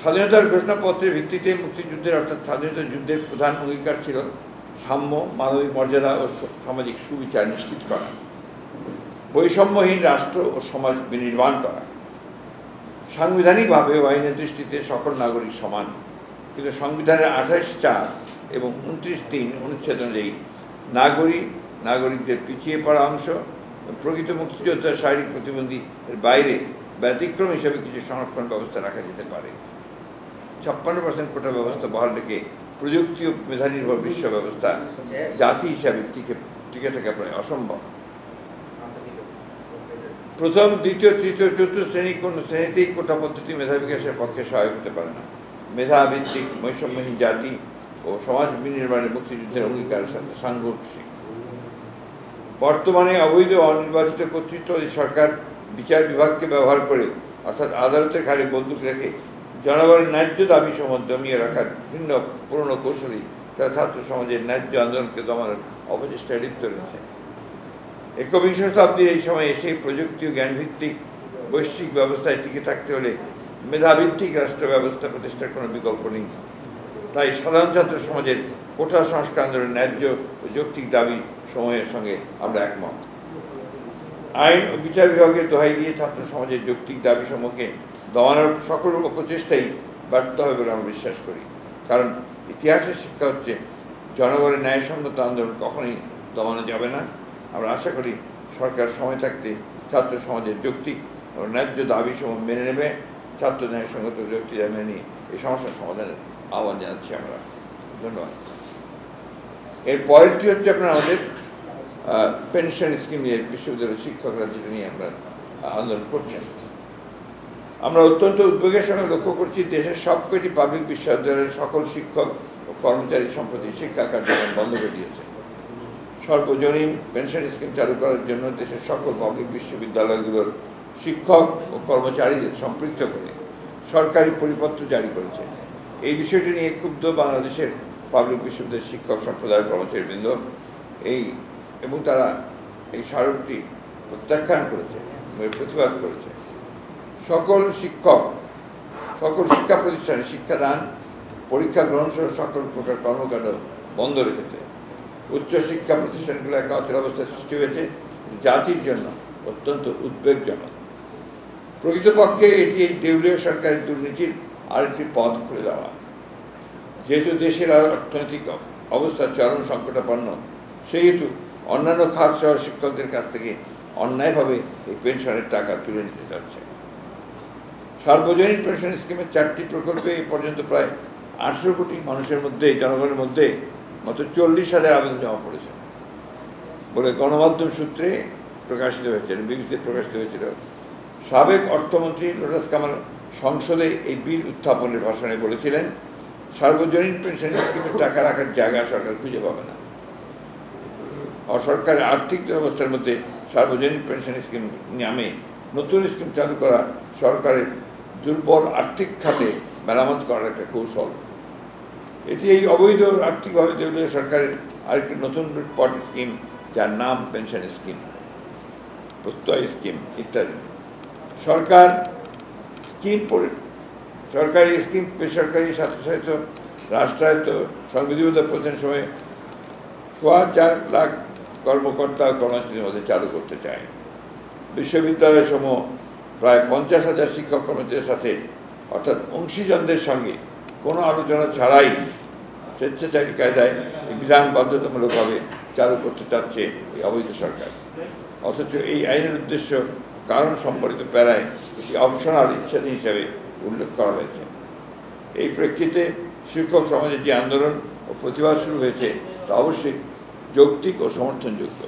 স্বাধীনতার ঘোষণাপত্রের ভিত্তিতে মুক্তিযুদ্ধের অর্থাৎ স্বাধীনতা যুদ্ধের প্রধান অঙ্গীকার ছিল সাম্য, মানবিক মর্যাদা ও সামাজিক সুবিচার নিশ্চিত করা, বৈষম্যহীন রাষ্ট্র ও সমাজ বিনির্মাণ করা। সাংবিধানিকভাবে আইনের দৃষ্টিতে সকল নাগরিক সমান, কিন্তু সংবিধানের 28(4) এবং 29(3) অনুচ্ছেদ অনুযায়ী নাগরিকদের পিছিয়ে পড়া অংশ, প্রকৃত মুক্তিযোদ্ধা শারীরিক প্রতিবন্ধী এর বাইরে ব্যতিক্রম হিসেবে কিছু সংরক্ষণ ব্যবস্থা রাখা যেতে পারে। 56% কোটা ব্যবস্থা বহাল রেখে প্রযুক্তি ও মেধা নির্ভর বিশ্ব ব্যবস্থা জাতি হিসাবে টিকে থাকা প্রায় অসম্ভব। প্রথম, দ্বিতীয়, তৃতীয়, চতুর্থ শ্রেণী কোন শ্রেণীতেই কোটা পদ্ধতি মেধা বিকাশের পক্ষে সহায়ক হতে পারে না। মেধাভিত্তিক বৈষম্যহীন জাতি ও সমাজ বিনির্মাণের মুক্তিযুদ্ধের অঙ্গীকারের সাথে সাংঘর্ষিক। বর্তমানে অবৈধ অনির্বাচিত কর্তৃত্ববাদী সরকার বিচার বিভাগকে ব্যবহার করে, অর্থাৎ আদালতের ঘাড়ে বন্দুক রেখে জনগণের ন্যায্য দাবি সমূহ দমিয়ে রাখার ভিন্ন পুরনো কৌশলেই তারা ছাত্র সমাজের ন্যায্য আন্দোলনকে দমানোর অপচেষ্টায় লিপ্ত রয়েছে। 21শ শতাব্দীর এই সময়ে সেই প্রযুক্তি ও জ্ঞানভিত্তিক বৈশ্বিক ব্যবস্থায় টিকে থাকতে হলে মেধাভিত্তিক রাষ্ট্র ব্যবস্থা প্রতিষ্ঠার কোনো বিকল্প নেই। তাই সাধারণ ছাত্র সমাজের কোটা সংস্কার আন্দোলনের ন্যায্য ও যৌক্তিক দাবি সমূহের সঙ্গে আমরা একমত। আইন ও বিচার বিভাগের দোহাই দিয়ে ছাত্র সমাজের যৌক্তিক দাবি সমূহকে দমানোর সকল প্রচেষ্টাই ব্যর্থ হবে বলে আমরা বিশ্বাস করি। কারণ ইতিহাসের শিক্ষা হচ্ছে জনগণের ন্যায়সঙ্গত আন্দোলন কখনোই দমানো যাবে না। আমরা আশা করি সরকার সময় থাকতে ছাত্র সমাজের যৌক্তিক ও ন্যায্য দাবিসমূহ মেনে নেবে। ছাত্র ন্যায়সঙ্গত যৌক্তিক দাবি মেনে নিয়ে এই সমস্যার সমাধানের আহ্বান জানাচ্ছি আমরা। ধন্যবাদ। এর পরেরটি হচ্ছে আপনার আমাদের পেনশন স্কিম নিয়ে বিশ্ববিদ্যালয়ের শিক্ষকরা যেটা নিয়ে আমরা আন্দোলন করছেন। আমরা অত্যন্ত উদ্বেগের সঙ্গে লক্ষ্য করছি দেশের সবকটি পাবলিক বিশ্ববিদ্যালয়ের সকল শিক্ষক ও কর্মচারী সম্প্রতি শিক্ষা কার্যক্রম বন্ধ করে দিয়েছে। সর্বজনীন পেনশন স্কিম চালু করার জন্য দেশের সকল পাবলিক বিশ্ববিদ্যালয়গুলোর শিক্ষক ও কর্মচারীদের সম্পৃক্ত করে সরকারি পরিপত্র জারি করেছে। এই বিষয়টি নিয়ে ক্ষুব্ধ বাংলাদেশের পাবলিক বিশ্ববিদ্যালয়ের শিক্ষক সম্প্রদায়ের কর্মচারীবৃন্দ এবং তারা এই স্মারকটি প্রত্যাখ্যান করেছে, প্রতিবাদ করেছে। সকল শিক্ষা প্রতিষ্ঠানে শিক্ষাদান, পরীক্ষা গ্রহণ সহ সকল প্রকার কর্মকাণ্ড বন্ধ রেখেছে। উচ্চশিক্ষা প্রতিষ্ঠানগুলো একটা অচল অবস্থার সৃষ্টি হয়েছে, জাতির জন্য অত্যন্ত উদ্বেগজনক। প্রকৃতপক্ষে এটি এই দেউলিয়া সরকারের দুর্নীতির আরেকটি পথ খুলে দেওয়া। যেহেতু দেশের অর্থনৈতিক অবস্থা চরম সংকটাপন্ন, সেহেতু অন্যান্য খাত সহ শিক্ষকদের কাছ থেকে অন্যায়ভাবে এই পেনশনের টাকা তুলে নিতে চাচ্ছে। সার্বজনীন পেনশন স্কিমের 4টি প্রকল্পে এ পর্যন্ত প্রায় 18 কোটি মানুষের মধ্যে, জনগণের মধ্যে মাত্র 40,000 আবেদন জমা পড়েছে বলে গণমাধ্যম সূত্রে প্রকাশিত হয়েছিল, বিবিসিতে প্রকাশিত হয়েছিল। সাবেক অর্থমন্ত্রী লোটাস কামাল সংসদে এই বিল উত্থাপনের ভাষণে বলেছিলেন, সার্বজনীন পেনশন স্কিমের টাকা রাখার জায়গা সরকার খুঁজে পাবে না। অসরকারের আর্থিক দুরবস্থার মধ্যে সার্বজনীন পেনশন স্কিম নামে নতুন স্কিম চালু করা সরকারের দুর্বল আর্থিক খাতে মেরামত করার একটা কৌশল। এটি এই অবৈধ আর্থিকভাবে দেউলিয়া সরকারের আরেকটি নতুন লুটপাট স্কিম, যার নাম পেনশন স্কিম, প্রত্যয় স্কিম ইত্যাদি। সরকারি স্কিম বেসরকারি স্বায়ত্তশাসিত রাষ্ট্রায়ত্ত সংবিধিবদ্ধ প্রতিষ্ঠানের সময় 4.25 লাখ কর্মকর্তা ও কর্মচারীর মধ্যে চালু করতে চায়। বিশ্ববিদ্যালয় সমূহ প্রায় 50,000 শিক্ষক কর্মচারীদের সাথে অর্থাৎ অংশীজনদের সঙ্গে কোনো আলোচনা ছাড়াই স্বেচ্ছাচারী কায়দায় এই বিধান বাধ্যতামূলকভাবে চালু করতে চাচ্ছে এই অবৈধ সরকার। অথচ এই আইনের উদ্দেশ্য কারণ সম্পর্কিত প্যারায় এটি অপশনাল ইচ্ছাধীন হিসাবে উল্লেখ করা হয়েছে। এই প্রেক্ষিতে শিক্ষক সমাজের যে আন্দোলন ও প্রতিবাদ শুরু হয়েছে তা অবশ্যই যৌক্তিক ও সমর্থনযোগ্য।